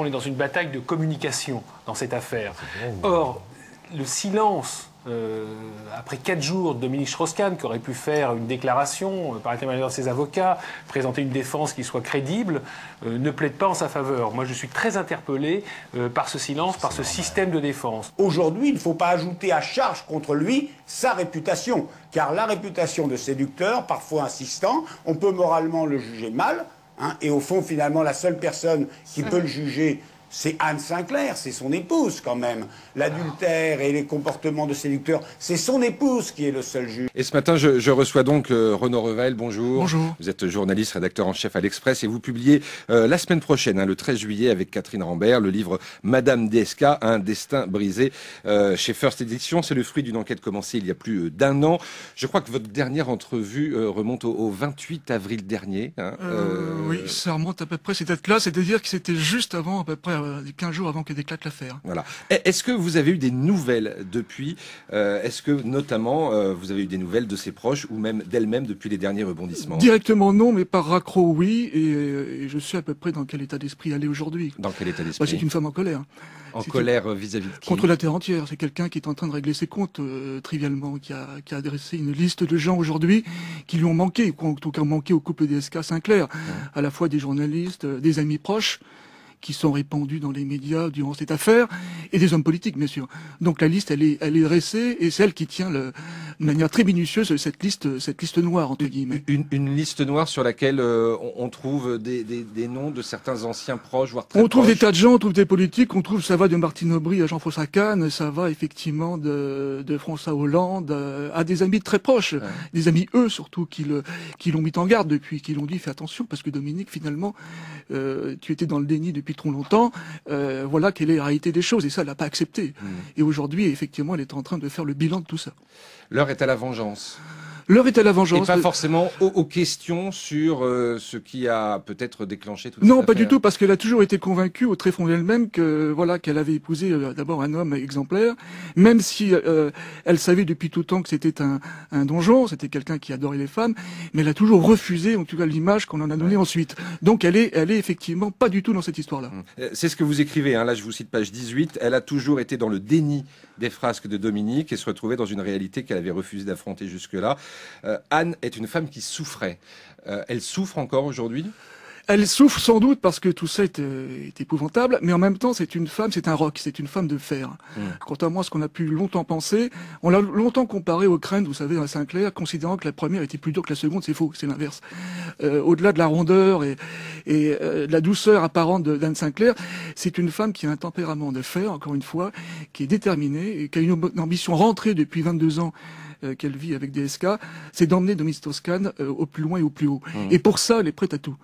On est dans une bataille de communication dans cette affaire. Or, le silence, après 4 jours de Dominique Strauss-Kahn, qui aurait pu faire une déclaration par intermédiaire de ses avocats, présenter une défense qui soit crédible, ne plaide pas en sa faveur. Moi, je suis très interpellé par ce silence, par ce système de défense. Aujourd'hui, il ne faut pas ajouter à charge contre lui sa réputation, car la réputation de séducteur, parfois insistant, on peut moralement le juger mal, hein, et au fond, finalement, la seule personne qui peut le juger, c'est Anne Sinclair, c'est son épouse quand même. L'adultère et les comportements de séducteurs, c'est son épouse qui est le seul juge. Et ce matin, je reçois donc Renaud Revel, bonjour. Bonjour. Vous êtes journaliste, rédacteur en chef à l'Express et vous publiez la semaine prochaine, le 13 juillet, avec Catherine Rambert, le livre Madame DSK, un destin brisé chez First Edition. C'est le fruit d'une enquête commencée il y a plus d'1 an. Je crois que votre dernière entrevue remonte au 28 avril dernier. Oui, ça remonte à peu près cette date-là, c'est-à-dire que c'était juste avant, à peu près 15 jours avant qu'elle éclate l'affaire. Voilà. Est-ce que vous avez eu des nouvelles depuis Est-ce que notamment vous avez eu des nouvelles de ses proches ou même d'elle-même depuis les derniers rebondissements? Directement non, mais par raccro oui, et je sais à peu près dans quel état d'esprit elle est aujourd'hui. Dans quel état d'esprit? C'est une femme en colère. En colère vis-à-vis de qui? Contre la terre entière. C'est quelqu'un qui est en train de régler ses comptes trivialement, qui a adressé une liste de gens aujourd'hui qui lui ont manqué, ou en tout cas manqué au couple DSK Sinclair, à la fois des journalistes, des amis proches, qui sont répandus dans les médias durant cette affaire, et des hommes politiques, bien sûr. Donc la liste, elle est dressée, et c'est elle qui tient de manière très minutieuse cette liste noire, entre guillemets. Une liste noire sur laquelle on trouve des noms de certains anciens proches, voire très proches. On trouve des tas de gens, on trouve des politiques, ça va de Martine Aubry à Jean-François Kahn, ça va effectivement de François Hollande à des amis très proches, des amis eux surtout, qui l'ont mis en garde depuis, qui l'ont dit fais attention, parce que Dominique, finalement, tu étais dans le déni depuis trop longtemps, voilà quelle est la réalité des choses, et ça elle l'a pas accepté. Et aujourd'hui, effectivement, elle est en train de faire le bilan de tout ça. L'heure est à la vengeance. L'heure est à la vengeance. Et pas forcément aux questions sur ce qui a peut-être déclenché toute cette Non, affaire. pas du tout, parce qu'elle a toujours été convaincue au tréfonds d'elle-même que voilà qu'elle avait épousé d'abord un homme exemplaire, même si elle savait depuis tout temps que c'était un donjon, c'était quelqu'un qui adorait les femmes, mais elle a toujours refusé, en tout cas, l'image qu'on en a donnée ensuite. Donc elle est effectivement pas du tout dans cette histoire-là. C'est ce que vous écrivez, là je vous cite page 18, elle a toujours été dans le déni des frasques de Dominique et se retrouvait dans une réalité qu'elle avait refusé d'affronter jusque-là. Anne est une femme qui souffrait. Elle souffre encore aujourd'hui ? Elle souffre sans doute parce que tout ça est épouvantable, mais en même temps c'est une femme, c'est un roc, c'est une femme de fer. Contrairement à ce qu'on a pu longtemps penser, on l'a longtemps comparé aux Crènes, vous savez, à Sinclair, considérant que la première était plus dure que la seconde, c'est faux, c'est l'inverse. Au-delà de la rondeur et de la douceur apparente d'Anne Sinclair, c'est une femme qui a un tempérament de fer, encore une fois, qui est déterminée et qui a une ambition rentrée depuis 22 ans qu'elle vit avec DSK, c'est d'emmener Dominique Strauss-Kahn au plus loin et au plus haut. Et pour ça, elle est prête à tout.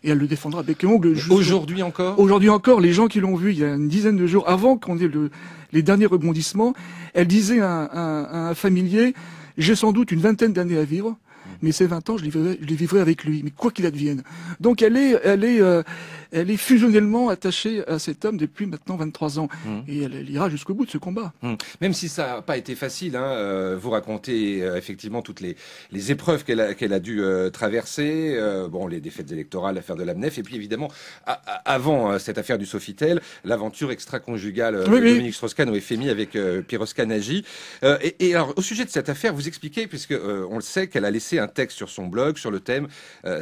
Et elle le défendra bec et ongle. Aujourd'hui encore ? Aujourd'hui encore, les gens qui l'ont vu il y a une dizaine de jours, avant qu'on ait les derniers rebondissements, elle disait à un familier, j'ai sans doute une 20aine d'années à vivre, mais ces 20 ans, je les vivrai avec lui, mais quoi qu'il advienne. Donc elle est fusionnellement attachée à cet homme depuis maintenant 23 ans. Et elle ira jusqu'au bout de ce combat. Même si ça n'a pas été facile, vous racontez effectivement toutes les épreuves qu'elle a dû traverser, les défaites électorales, l'affaire de l'AMNEF, et puis évidemment, avant cette affaire du Sofitel, l'aventure extra-conjugale de Dominique Strauss-Kahn au FMI avec Piroska Nagy. Et alors, au sujet de cette affaire, vous expliquez, puisque on le sait, qu'elle a laissé un texte sur son blog sur le thème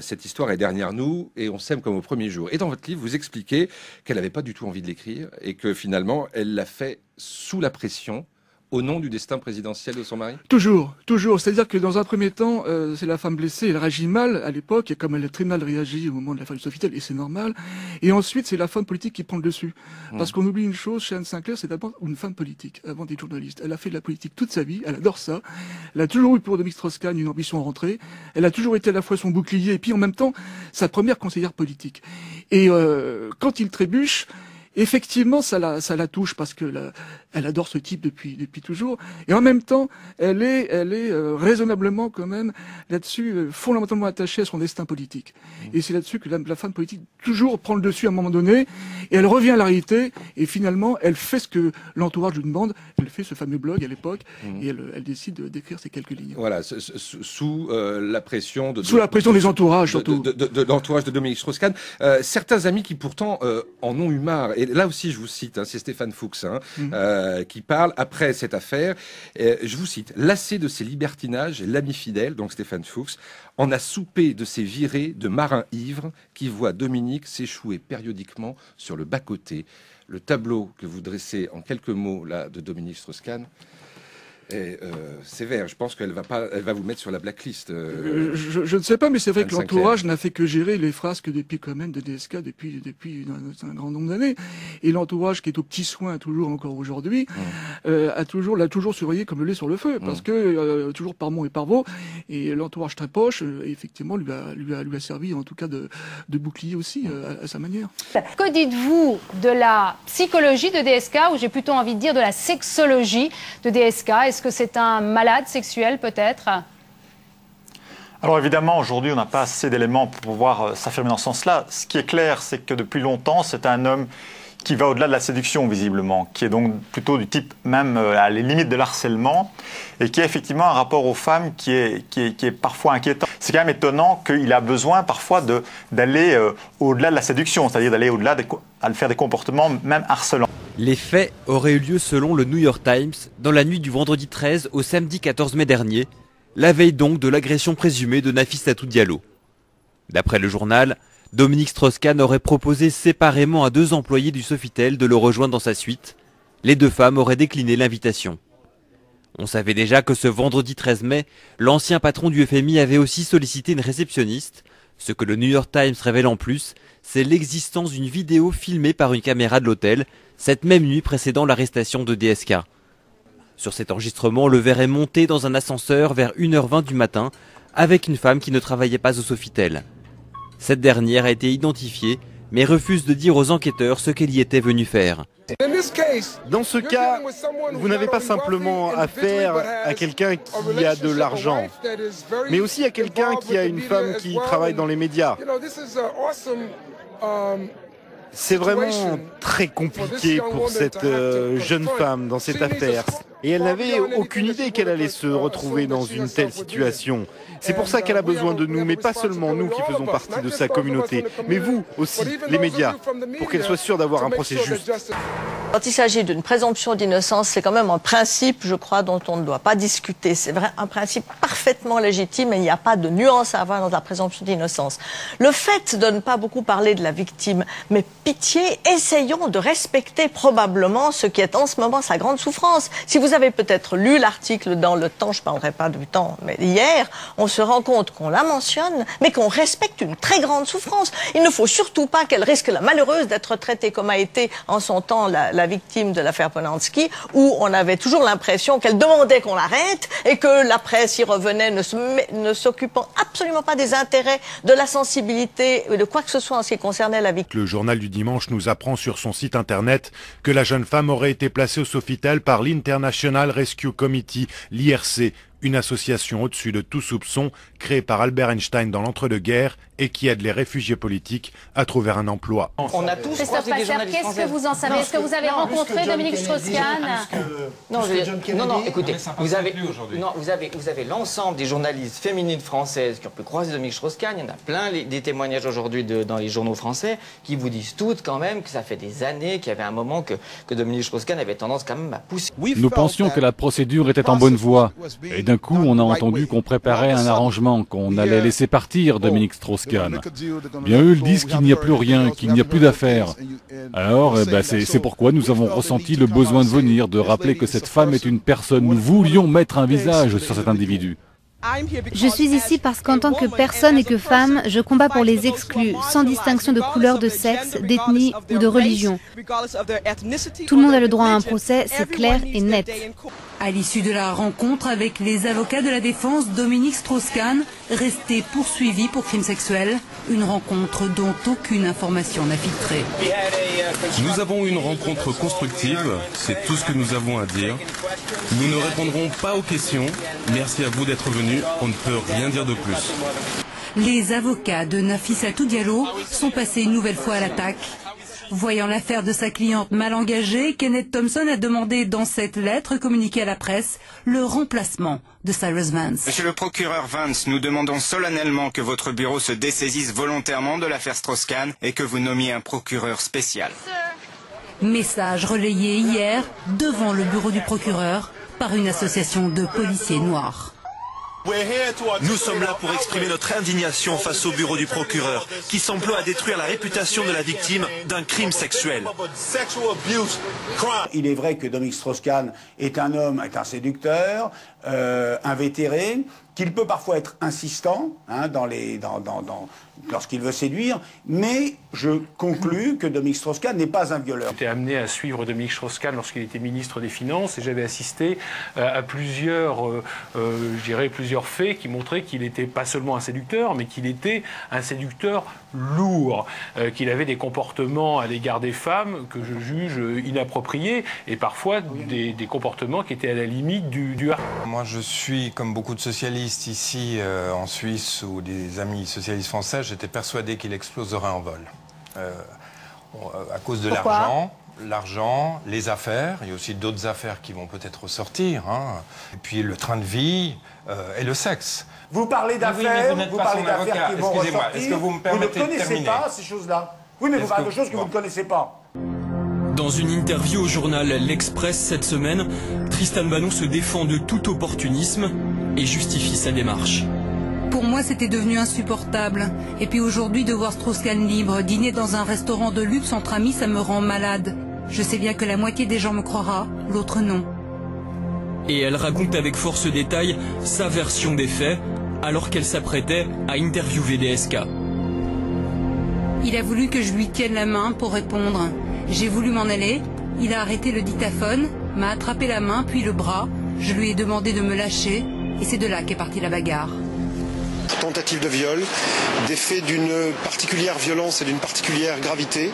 cette histoire est derrière nous et on s'aime comme au premier jour. Et dans votre livre, vous expliquez qu'elle n'avait pas du tout envie de l'écrire et que finalement, elle l'a fait sous la pression au nom du destin présidentiel de son mari? Toujours. C'est-à-dire que dans un premier temps, c'est la femme blessée, elle réagit mal à l'époque, et comme elle a très mal réagi au moment de l'affaire du Sofitel, et c'est normal. Et ensuite, c'est la femme politique qui prend le dessus. Parce qu'on oublie une chose chez Anne Sinclair, c'est d'abord une femme politique, avant d'être journaliste. Elle a fait de la politique toute sa vie, elle adore ça. Elle a toujours eu pour Dominique Strauss-Kahn une ambition à rentrer. Elle a toujours été à la fois son bouclier, et puis en même temps, sa première conseillère politique. Et quand il trébuche, effectivement, ça la touche parce que elle adore ce type depuis toujours. Et en même temps, elle est raisonnablement quand même là-dessus fondamentalement attachée à son destin politique. Et c'est là-dessus que la femme politique toujours prend le dessus à un moment donné. Et elle revient à la réalité. Et finalement, elle fait ce que l'entourage lui demande. Elle fait ce fameux blog à l'époque. Et elle décide d'écrire ces quelques lignes. Voilà, sous la pression sous la pression des entourages surtout. De l'entourage de Dominique Strauss-Kahn. Certains amis qui pourtant en ont eu marre. et là aussi je vous cite, c'est Stéphane Fuchs qui parle après cette affaire. Je vous cite: lassé de ses libertinages, l'ami fidèle, donc Stéphane Fuchs, en a soupé de ces virées de marins ivres qui voient Dominique s'échouer périodiquement sur le bas-côté. Le tableau que vous dressez en quelques mots là de Dominique Strauss-Kahn est sévère. Je pense qu'elle va vous mettre sur la blacklist. Je ne sais pas, mais c'est vrai que l'entourage n'a fait que gérer les frasques des Picomen de DSK depuis un grand nombre d'années. Et l'entourage, qui est au petit soin toujours encore aujourd'hui, l'a toujours surveillé comme le lait sur le feu, parce que toujours par mont et par veau, et l'entourage très proche, effectivement, lui a servi en tout cas de bouclier aussi à sa manière. Que dites-vous de la psychologie de DSK, ou j'ai plutôt envie de dire de la sexologie de DSK? Est-ce que c'est un malade sexuel peut-être? Alors évidemment, aujourd'hui, on n'a pas assez d'éléments pour pouvoir s'affirmer dans ce sens-là. Ce qui est clair, c'est que depuis longtemps, c'est un homme qui va au-delà de la séduction, visiblement, qui est donc plutôt du type même à les limites de l'harcèlement, et qui a effectivement un rapport aux femmes qui est parfois inquiétant. C'est quand même étonnant qu'il a besoin parfois d'aller au-delà de la séduction, c'est-à-dire d'aller au-delà à faire des comportements même harcelants. Les faits auraient eu lieu selon le New York Times dans la nuit du vendredi 13 au samedi 14 mai dernier, la veille donc de l'agression présumée de Nafissatou Diallo. D'après le journal, Dominique Strauss-Kahn aurait proposé séparément à 2 employés du Sofitel de le rejoindre dans sa suite. Les 2 femmes auraient décliné l'invitation. On savait déjà que ce vendredi 13 mai, l'ancien patron du FMI avait aussi sollicité une réceptionniste. Ce que le New York Times révèle en plus, c'est l'existence d'une vidéo filmée par une caméra de l'hôtel, cette même nuit précédant l'arrestation de DSK. Sur cet enregistrement, le verrait monter dans un ascenseur vers 1h20 du matin avec une femme qui ne travaillait pas au Sofitel. Cette dernière a été identifiée, mais refuse de dire aux enquêteurs ce qu'elle y était venue faire. Dans ce cas, vous n'avez pas simplement affaire à quelqu'un qui a de l'argent, mais aussi à quelqu'un qui a une femme qui travaille dans les médias. C'est vraiment très compliqué pour cette jeune femme dans cette affaire. Et elle n'avait aucune idée qu'elle allait se retrouver dans une telle situation. C'est pour ça qu'elle a besoin de nous, mais pas seulement nous qui faisons partie de sa communauté, mais vous aussi, les médias, pour qu'elle soit sûre d'avoir un procès juste. Quand il s'agit d'une présomption d'innocence, c'est quand même un principe, je crois, dont on ne doit pas discuter. C'est vrai, un principe parfaitement légitime et il n'y a pas de nuance à avoir dans la présomption d'innocence. Le fait de ne pas beaucoup parler de la victime, mais pitié, essayons de respecter probablement ce qui est en ce moment sa grande souffrance. Si vous avez peut-être lu l'article dans Le Temps, je ne parlerai pas du Temps, mais hier, on se rend compte qu'on la mentionne, mais qu'on respecte une très grande souffrance. Il ne faut surtout pas qu'elle risque la malheureuse d'être traitée comme a été en son temps la victime de l'affaire Polanski, où on avait toujours l'impression qu'elle demandait qu'on l'arrête et que la presse y revenait ne s'occupant absolument pas des intérêts, de la sensibilité, de quoi que ce soit en ce qui concernait la victime. Le journal du dimanche nous apprend sur son site internet que la jeune femme aurait été placée au Sofitel par l'International Rescue Committee, l'IRC, une association au-dessus de tout soupçon créée par Albert Einstein dans l'entre-deux-guerres et qui aide les réfugiés politiques à trouver un emploi. On a tous croisé des journalistes françaises. Qu'est-ce que vous en savez? Est-ce que vous avez rencontré Dominique Strauss-Kahn? Non, écoutez, vous avez l'ensemble des journalistes féminines françaises qui ont pu croiser Dominique Strauss-Kahn. Il y en a plein des témoignages aujourd'hui dans les journaux français qui vous disent toutes quand même que ça fait des années qu'il y avait un moment que Dominique Strauss-Kahn avait tendance quand même à pousser. Nous pensions que la procédure était en bonne voie. Et d'un coup, on a entendu qu'on préparait un arrangement, qu'on allait laisser partir Dominique Strauss-Kahn. Bien eux, ils disent qu'il n'y a plus rien, qu'il n'y a plus d'affaires. Alors, c'est pourquoi nous avons ressenti le besoin de venir, de rappeler que cette femme est une personne. Nous voulions mettre un visage sur cet individu. Je suis ici parce qu'en tant que personne et que femme, je combats pour les exclus, sans distinction de couleur, de sexe, d'ethnie ou de religion. Tout le monde a le droit à un procès, c'est clair et net. À l'issue de la rencontre avec les avocats de la défense, Dominique Strauss-Kahn, resté poursuivi pour crimes sexuels, une rencontre dont aucune information n'a filtré. Nous avons eu une rencontre constructive, c'est tout ce que nous avons à dire. Nous ne répondrons pas aux questions. Merci à vous d'être venus, on ne peut rien dire de plus. Les avocats de Nafissatou Diallo sont passés une nouvelle fois à l'attaque. Voyant l'affaire de sa cliente mal engagée, Kenneth Thompson a demandé dans cette lettre communiquée à la presse le remplacement de Cyrus Vance. Monsieur le procureur Vance, nous demandons solennellement que votre bureau se dessaisisse volontairement de l'affaire Strauss-Kahn et que vous nommiez un procureur spécial. Message relayé hier devant le bureau du procureur par une association de policiers noirs. Nous sommes là pour exprimer notre indignation face au bureau du procureur, qui s'emploie à détruire la réputation de la victime d'un crime sexuel. Il est vrai que Dominique Strauss-Kahn est un homme, est un séducteur, invétéré, qu'il peut parfois être insistant lorsqu'il veut séduire, mais je conclus que Dominique Strauss-Kahn n'est pas un violeur. J'étais amené à suivre Dominique Strauss-Kahn lorsqu'il était ministre des Finances et j'avais assisté à plusieurs faits qui montraient qu'il n'était pas seulement un séducteur, mais qu'il était un séducteur lourd, qu'il avait des comportements à l'égard des femmes que je juge inappropriés et parfois des comportements qui étaient à la limite du harcèlement. Moi, je suis, comme beaucoup de socialistes ici en Suisse ou des amis socialistes français, j'étais persuadé qu'il exploserait en vol. À cause de l'argent, les affaires, il y a aussi d'autres affaires qui vont peut-être ressortir, et puis le train de vie et le sexe. Vous parlez d'affaires, vous parlez d'affaires qui vont ressortir. Est-ce que vous me permettez de terminer ? Vous ne connaissez pas ces choses-là. Oui, mais vous parlez de choses que vous ne connaissez pas. Dans une interview au journal L'Express cette semaine, Tristan Banon se défend de tout opportunisme et justifie sa démarche. Pour moi, c'était devenu insupportable. Et puis aujourd'hui, de voir Strauss-Kahn libre, dîner dans un restaurant de luxe entre amis, ça me rend malade. Je sais bien que la moitié des gens me croira, l'autre non. Et elle raconte avec force détail sa version des faits, alors qu'elle s'apprêtait à interviewer DSK. Il a voulu que je lui tienne la main pour répondre. J'ai voulu m'en aller, il a arrêté le dictaphone, m'a attrapé la main puis le bras, je lui ai demandé de me lâcher et c'est de là qu'est partie la bagarre. Tentative de viol, des faits d'une particulière violence et d'une particulière gravité.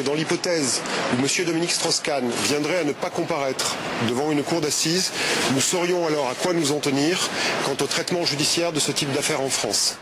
Dans l'hypothèse où M. Dominique Strauss-Kahn viendrait à ne pas comparaître devant une cour d'assises, nous saurions alors à quoi nous en tenir quant au traitement judiciaire de ce type d'affaires en France.